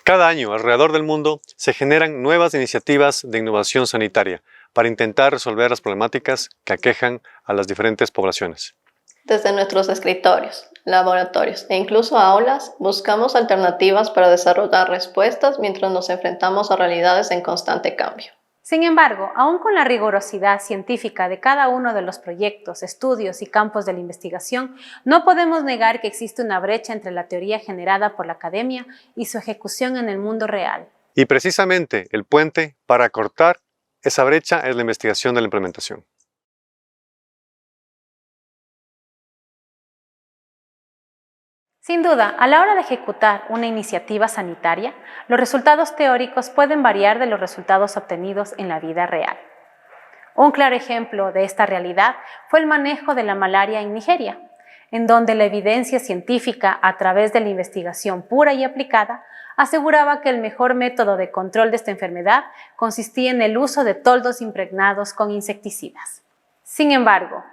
Cada año, alrededor del mundo, se generan nuevas iniciativas de innovación sanitaria para intentar resolver las problemáticas que aquejan a las diferentes poblaciones. Desde nuestros escritorios, laboratorios e incluso aulas, buscamos alternativas para desarrollar respuestas mientras nos enfrentamos a realidades en constante cambio. Sin embargo, aún con la rigurosidad científica de cada uno de los proyectos, estudios y campos de la investigación, no podemos negar que existe una brecha entre la teoría generada por la academia y su ejecución en el mundo real. Y precisamente el puente para acortar esa brecha es la investigación de la implementación. Sin duda, a la hora de ejecutar una iniciativa sanitaria, los resultados teóricos pueden variar de los resultados obtenidos en la vida real. Un claro ejemplo de esta realidad fue el manejo de la malaria en Nigeria, en donde la evidencia científica, a través de la investigación pura y aplicada, aseguraba que el mejor método de control de esta enfermedad consistía en el uso de toldos impregnados con insecticidas. Sin embargo,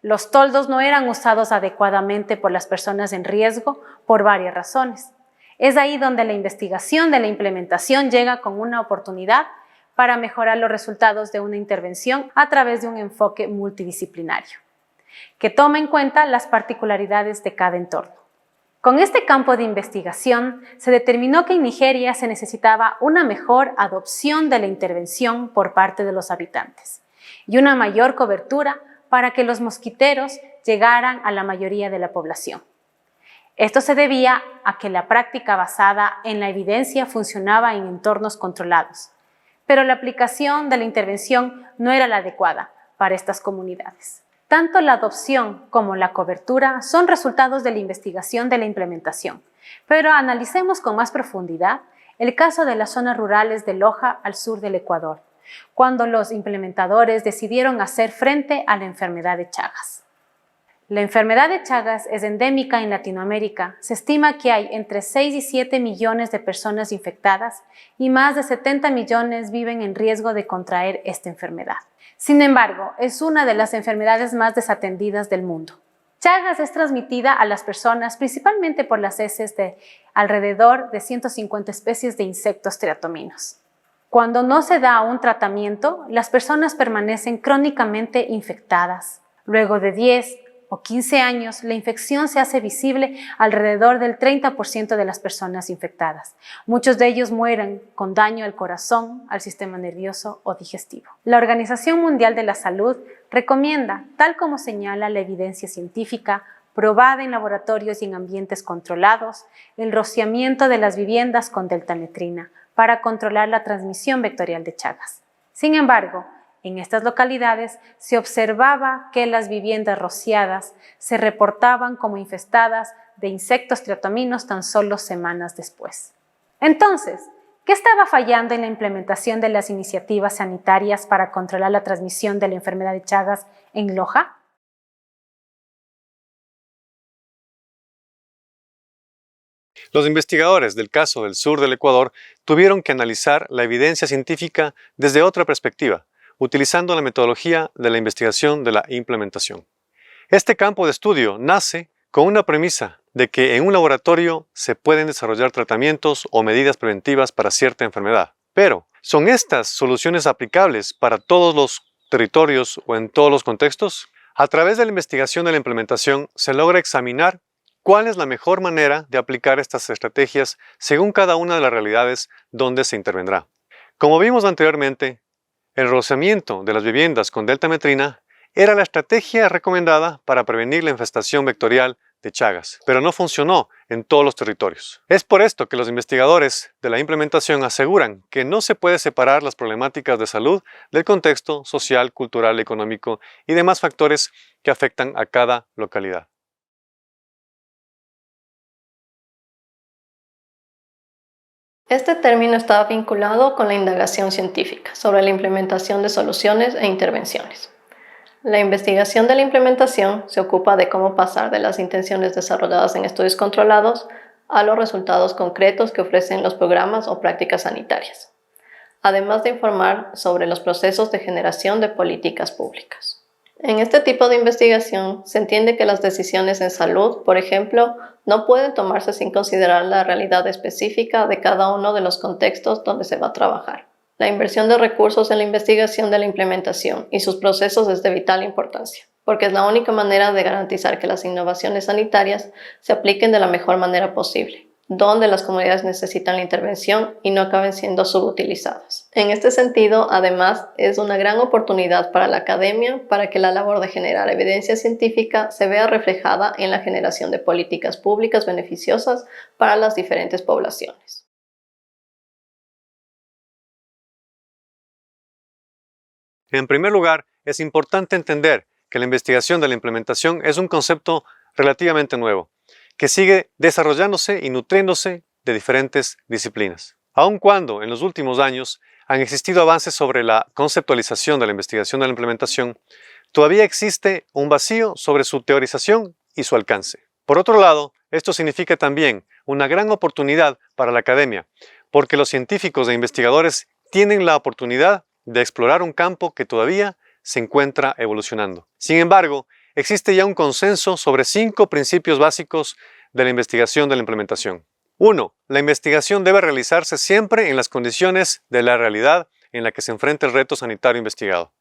los toldos no eran usados adecuadamente por las personas en riesgo por varias razones. Es ahí donde la investigación de la implementación llega con una oportunidad para mejorar los resultados de una intervención a través de un enfoque multidisciplinario, que toma en cuenta las particularidades de cada entorno. Con este campo de investigación se determinó que en Nigeria se necesitaba una mejor adopción de la intervención por parte de los habitantes y una mayor cobertura para que los mosquiteros llegaran a la mayoría de la población. Esto se debía a que la práctica basada en la evidencia funcionaba en entornos controlados, pero la aplicación de la intervención no era la adecuada para estas comunidades. Tanto la adopción como la cobertura son resultados de la investigación de la implementación, pero analicemos con más profundidad el caso de las zonas rurales de Loja al sur del Ecuador, cuando los implementadores decidieron hacer frente a la enfermedad de Chagas. La enfermedad de Chagas es endémica en Latinoamérica. Se estima que hay entre 6 y 7 millones de personas infectadas y más de 70 millones viven en riesgo de contraer esta enfermedad. Sin embargo, es una de las enfermedades más desatendidas del mundo. Chagas es transmitida a las personas principalmente por las heces de alrededor de 150 especies de insectos triatominos. Cuando no se da un tratamiento, las personas permanecen crónicamente infectadas. Luego de 10 o 15 años, la infección se hace visible alrededor del 30% de las personas infectadas. Muchos de ellos mueren con daño al corazón, al sistema nervioso o digestivo. La Organización Mundial de la Salud recomienda, tal como señala la evidencia científica, probada en laboratorios y en ambientes controlados, el rociamiento de las viviendas con deltametrina para controlar la transmisión vectorial de Chagas. Sin embargo, en estas localidades se observaba que las viviendas rociadas se reportaban como infestadas de insectos triatominos tan solo semanas después. Entonces, ¿qué estaba fallando en la implementación de las iniciativas sanitarias para controlar la transmisión de la enfermedad de Chagas en Loja? Los investigadores del caso del sur del Ecuador tuvieron que analizar la evidencia científica desde otra perspectiva, utilizando la metodología de la investigación de la implementación. Este campo de estudio nace con una premisa de que en un laboratorio se pueden desarrollar tratamientos o medidas preventivas para cierta enfermedad. Pero, ¿son estas soluciones aplicables para todos los territorios o en todos los contextos? A través de la investigación de la implementación se logra examinar cuál es la mejor manera de aplicar estas estrategias según cada una de las realidades donde se intervendrá. Como vimos anteriormente, el rociamiento de las viviendas con deltametrina era la estrategia recomendada para prevenir la infestación vectorial de Chagas, pero no funcionó en todos los territorios. Es por esto que los investigadores de la implementación aseguran que no se puede separar las problemáticas de salud del contexto social, cultural, económico y demás factores que afectan a cada localidad. Este término está vinculado con la indagación científica sobre la implementación de soluciones e intervenciones. La investigación de la implementación se ocupa de cómo pasar de las intenciones desarrolladas en estudios controlados a los resultados concretos que ofrecen los programas o prácticas sanitarias, además de informar sobre los procesos de generación de políticas públicas. En este tipo de investigación se entiende que las decisiones en salud, por ejemplo, no pueden tomarse sin considerar la realidad específica de cada uno de los contextos donde se va a trabajar. La inversión de recursos en la investigación de la implementación y sus procesos es de vital importancia, porque es la única manera de garantizar que las innovaciones sanitarias se apliquen de la mejor manera posible, donde las comunidades necesitan la intervención y no acaben siendo subutilizadas. En este sentido, además, es una gran oportunidad para la academia para que la labor de generar evidencia científica se vea reflejada en la generación de políticas públicas beneficiosas para las diferentes poblaciones. En primer lugar, es importante entender que la investigación de la implementación es un concepto relativamente nuevo, que sigue desarrollándose y nutriéndose de diferentes disciplinas. Aun cuando en los últimos años han existido avances sobre la conceptualización de la investigación de la implementación, todavía existe un vacío sobre su teorización y su alcance. Por otro lado, esto significa también una gran oportunidad para la academia, porque los científicos e investigadores tienen la oportunidad de explorar un campo que todavía se encuentra evolucionando. Sin embargo, existe ya un consenso sobre 5 principios básicos de la investigación de la implementación. 1. La investigación debe realizarse siempre en las condiciones de la realidad en la que se enfrenta el reto sanitario investigado.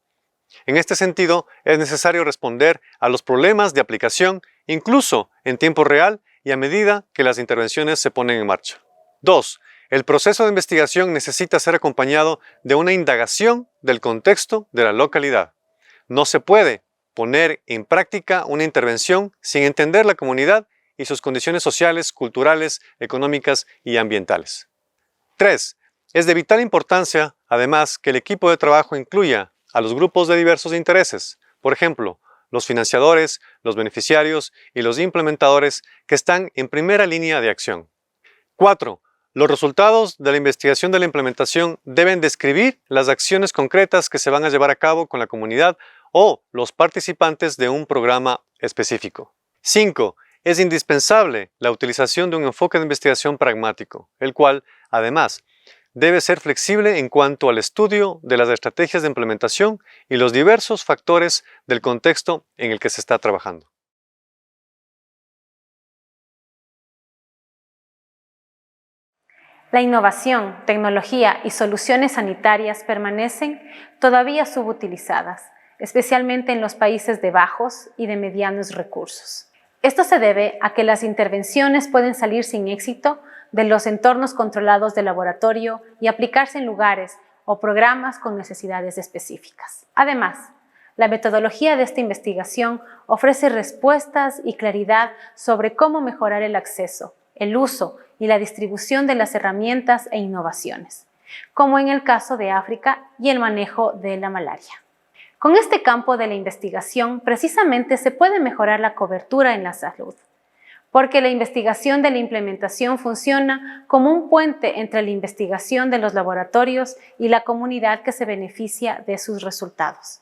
En este sentido, es necesario responder a los problemas de aplicación, incluso en tiempo real y a medida que las intervenciones se ponen en marcha. 2. El proceso de investigación necesita ser acompañado de una indagación del contexto de la localidad. No se puede poner en práctica una intervención sin entender la comunidad y sus condiciones sociales, culturales, económicas y ambientales. 3. Es de vital importancia, además, que el equipo de trabajo incluya a los grupos de diversos intereses, por ejemplo, los financiadores, los beneficiarios y los implementadores que están en primera línea de acción. 4. Los resultados de la investigación de la implementación deben describir las acciones concretas que se van a llevar a cabo con la comunidad o los participantes de un programa específico. 5. Es indispensable la utilización de un enfoque de investigación pragmático, el cual, además, debe ser flexible en cuanto al estudio de las estrategias de implementación y los diversos factores del contexto en el que se está trabajando. La innovación, tecnología y soluciones sanitarias permanecen todavía subutilizadas, especialmente en los países de bajos y de medianos recursos. Esto se debe a que las intervenciones pueden salir sin éxito de los entornos controlados de laboratorio y aplicarse en lugares o programas con necesidades específicas. Además, la metodología de esta investigación ofrece respuestas y claridad sobre cómo mejorar el acceso, el uso y la distribución de las herramientas e innovaciones, como en el caso de África y el manejo de la malaria. Con este campo de la investigación, precisamente se puede mejorar la cobertura en la salud, porque la investigación de la implementación funciona como un puente entre la investigación de los laboratorios y la comunidad que se beneficia de sus resultados.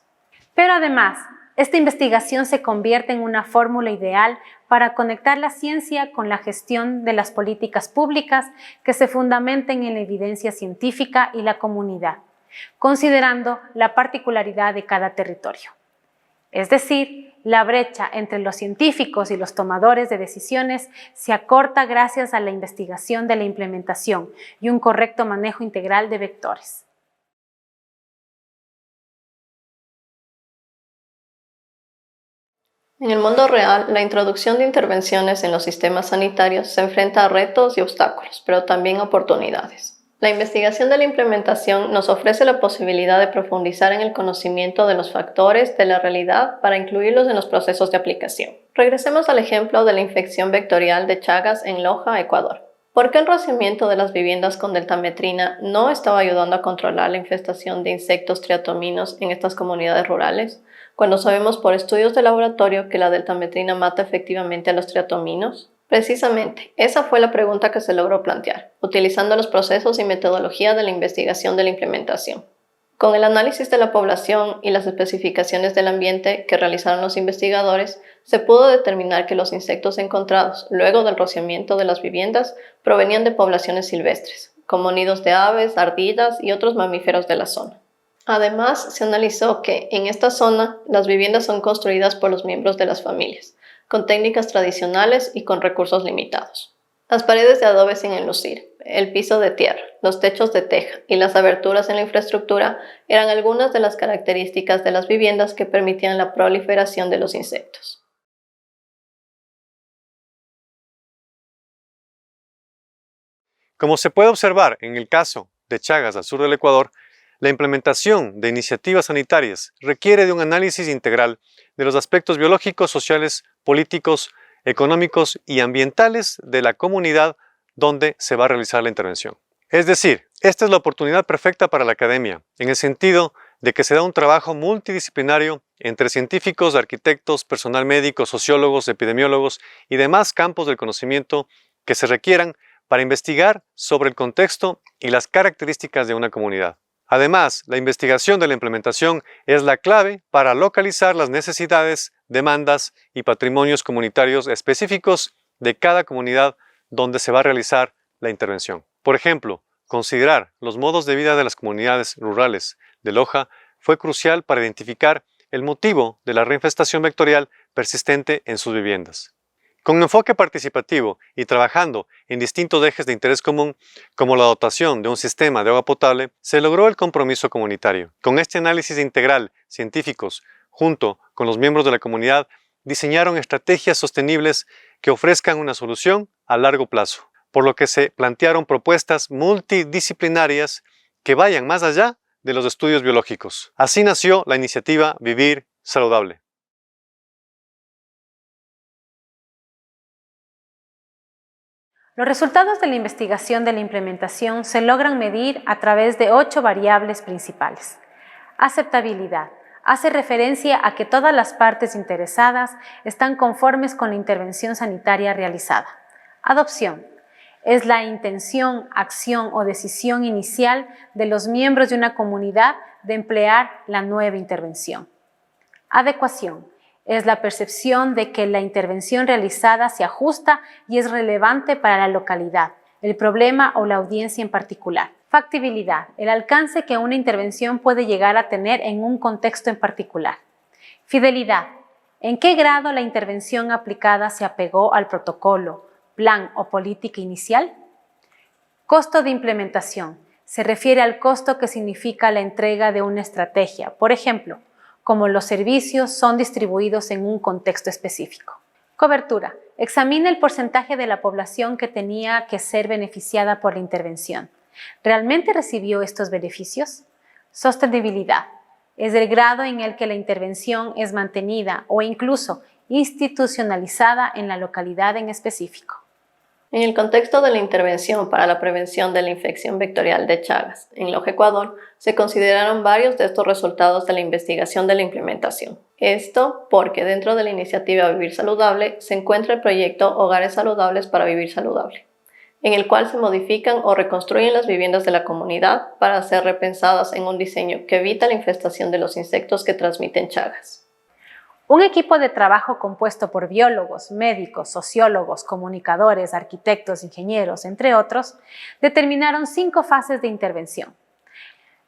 Pero además, esta investigación se convierte en una fórmula ideal para conectar la ciencia con la gestión de las políticas públicas que se fundamenten en la evidencia científica y la comunidad, considerando la particularidad de cada territorio. Es decir, la brecha entre los científicos y los tomadores de decisiones se acorta gracias a la investigación de la implementación y un correcto manejo integral de vectores. En el mundo real, la introducción de intervenciones en los sistemas sanitarios se enfrenta a retos y obstáculos, pero también oportunidades. La investigación de la implementación nos ofrece la posibilidad de profundizar en el conocimiento de los factores de la realidad para incluirlos en los procesos de aplicación. Regresemos al ejemplo de la infección vectorial de Chagas en Loja, Ecuador. ¿Por qué el rociamiento de las viviendas con deltametrina no estaba ayudando a controlar la infestación de insectos triatominos en estas comunidades rurales, cuando sabemos por estudios de laboratorio que la deltametrina mata efectivamente a los triatominos? Precisamente, esa fue la pregunta que se logró plantear, utilizando los procesos y metodología de la investigación de la implementación. Con el análisis de la población y las especificaciones del ambiente que realizaron los investigadores, se pudo determinar que los insectos encontrados luego del rociamiento de las viviendas provenían de poblaciones silvestres, como nidos de aves, ardillas y otros mamíferos de la zona. Además, se analizó que en esta zona las viviendas son construidas por los miembros de las familias, con técnicas tradicionales y con recursos limitados. Las paredes de adobe sin enlucir, el piso de tierra, los techos de teja y las aberturas en la infraestructura eran algunas de las características de las viviendas que permitían la proliferación de los insectos. Como se puede observar en el caso de Chagas al sur del Ecuador, la implementación de iniciativas sanitarias requiere de un análisis integral de los aspectos biológicos, sociales, políticos, económicos y ambientales de la comunidad donde se va a realizar la intervención. Es decir, esta es la oportunidad perfecta para la academia, en el sentido de que se da un trabajo multidisciplinario entre científicos, arquitectos, personal médico, sociólogos, epidemiólogos y demás campos del conocimiento que se requieran para investigar sobre el contexto y las características de una comunidad. Además, la investigación de la implementación es la clave para localizar las necesidades, demandas y patrimonios comunitarios específicos de cada comunidad donde se va a realizar la intervención. Por ejemplo, considerar los modos de vida de las comunidades rurales de Loja fue crucial para identificar el motivo de la reinfestación vectorial persistente en sus viviendas. Con enfoque participativo y trabajando en distintos ejes de interés común, como la dotación de un sistema de agua potable, se logró el compromiso comunitario. Con este análisis integral, científicos, junto con los miembros de la comunidad, diseñaron estrategias sostenibles que ofrezcan una solución a largo plazo, por lo que se plantearon propuestas multidisciplinarias que vayan más allá de los estudios biológicos. Así nació la iniciativa Vivir Saludable. Los resultados de la investigación de la implementación se logran medir a través de 8 variables principales. Aceptabilidad. Hace referencia a que todas las partes interesadas están conformes con la intervención sanitaria realizada. Adopción. Es la intención, acción o decisión inicial de los miembros de una comunidad de emplear la nueva intervención. Adecuación. Es la percepción de que la intervención realizada se ajusta y es relevante para la localidad, el problema o la audiencia en particular. Factibilidad, el alcance que una intervención puede llegar a tener en un contexto en particular. Fidelidad, en qué grado la intervención aplicada se apegó al protocolo, plan o política inicial. Costo de implementación, se refiere al costo que significa la entrega de una estrategia, por ejemplo, como los servicios son distribuidos en un contexto específico. Cobertura. Examina el porcentaje de la población que tenía que ser beneficiada por la intervención. ¿Realmente recibió estos beneficios? Sostenibilidad. Es el grado en el que la intervención es mantenida o incluso institucionalizada en la localidad en específico. En el contexto de la intervención para la prevención de la infección vectorial de Chagas en Loja, Ecuador, se consideraron varios de estos resultados de la investigación de la implementación. Esto porque dentro de la iniciativa Vivir Saludable se encuentra el proyecto Hogares Saludables para Vivir Saludable, en el cual se modifican o reconstruyen las viviendas de la comunidad para ser repensadas en un diseño que evita la infestación de los insectos que transmiten Chagas. Un equipo de trabajo compuesto por biólogos, médicos, sociólogos, comunicadores, arquitectos, ingenieros, entre otros, determinaron 5 fases de intervención.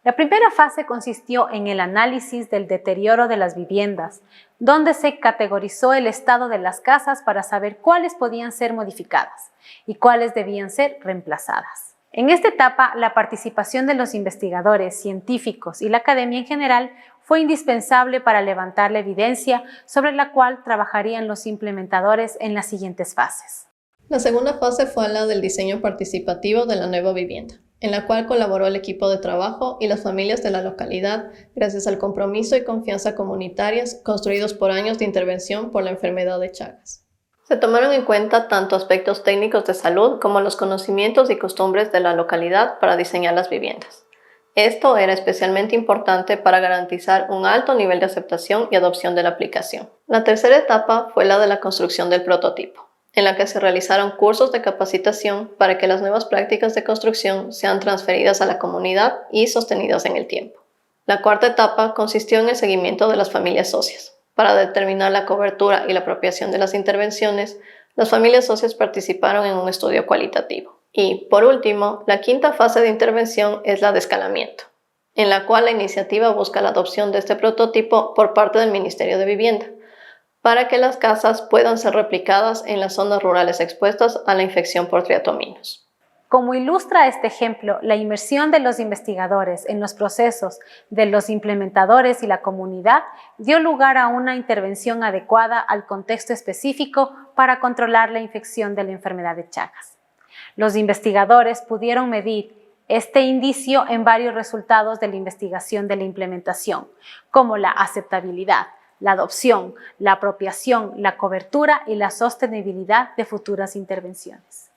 La primera fase consistió en el análisis del deterioro de las viviendas, donde se categorizó el estado de las casas para saber cuáles podían ser modificadas y cuáles debían ser reemplazadas. En esta etapa, la participación de los investigadores, científicos y la academia en general fue indispensable para levantar la evidencia sobre la cual trabajarían los implementadores en las siguientes fases. La segunda fase fue la del diseño participativo de la nueva vivienda, en la cual colaboró el equipo de trabajo y las familias de la localidad gracias al compromiso y confianza comunitarias construidos por años de intervención por la enfermedad de Chagas. Se tomaron en cuenta tanto aspectos técnicos de salud como los conocimientos y costumbres de la localidad para diseñar las viviendas. Esto era especialmente importante para garantizar un alto nivel de aceptación y adopción de la aplicación. La tercera etapa fue la de la construcción del prototipo, en la que se realizaron cursos de capacitación para que las nuevas prácticas de construcción sean transferidas a la comunidad y sostenidas en el tiempo. La cuarta etapa consistió en el seguimiento de las familias socias. Para determinar la cobertura y la apropiación de las intervenciones, las familias socias participaron en un estudio cualitativo. Y, por último, la quinta fase de intervención es la de escalamiento, en la cual la iniciativa busca la adopción de este prototipo por parte del Ministerio de Vivienda, para que las casas puedan ser replicadas en las zonas rurales expuestas a la infección por triatominos. Como ilustra este ejemplo, la inmersión de los investigadores en los procesos de los implementadores y la comunidad dio lugar a una intervención adecuada al contexto específico para controlar la infección de la enfermedad de Chagas. Los investigadores pudieron medir este indicio en varios resultados de la investigación de la implementación, como la aceptabilidad, la adopción, la apropiación, la cobertura y la sostenibilidad de futuras intervenciones.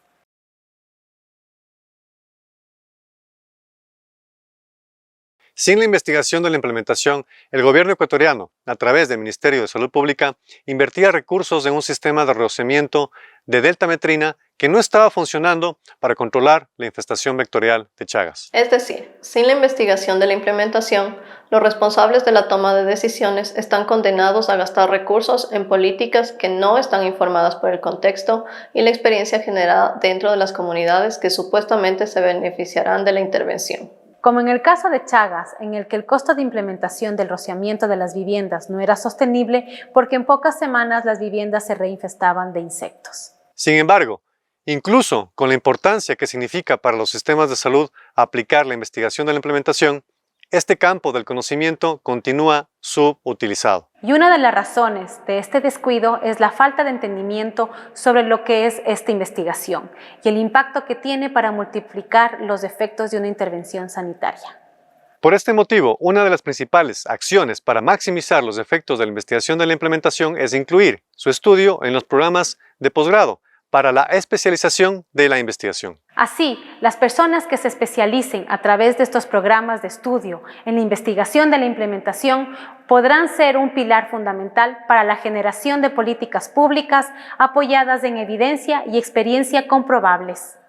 Sin la investigación de la implementación, el gobierno ecuatoriano, a través del Ministerio de Salud Pública, invertía recursos en un sistema de rehusamiento de deltametrina que no estaba funcionando para controlar la infestación vectorial de Chagas. Es decir, sin la investigación de la implementación, los responsables de la toma de decisiones están condenados a gastar recursos en políticas que no están informadas por el contexto y la experiencia generada dentro de las comunidades que supuestamente se beneficiarán de la intervención. Como en el caso de Chagas, en el que el costo de implementación del rociamiento de las viviendas no era sostenible porque en pocas semanas las viviendas se reinfestaban de insectos. Sin embargo, incluso con la importancia que significa para los sistemas de salud aplicar la investigación de la implementación, este campo del conocimiento continúa subutilizado. Y una de las razones de este descuido es la falta de entendimiento sobre lo que es esta investigación y el impacto que tiene para multiplicar los efectos de una intervención sanitaria. Por este motivo, una de las principales acciones para maximizar los efectos de la investigación de la implementación es incluir su estudio en los programas de posgrado para la especialización de la investigación. Así, las personas que se especialicen a través de estos programas de estudio en la investigación de la implementación podrán ser un pilar fundamental para la generación de políticas públicas apoyadas en evidencia y experiencia comprobables.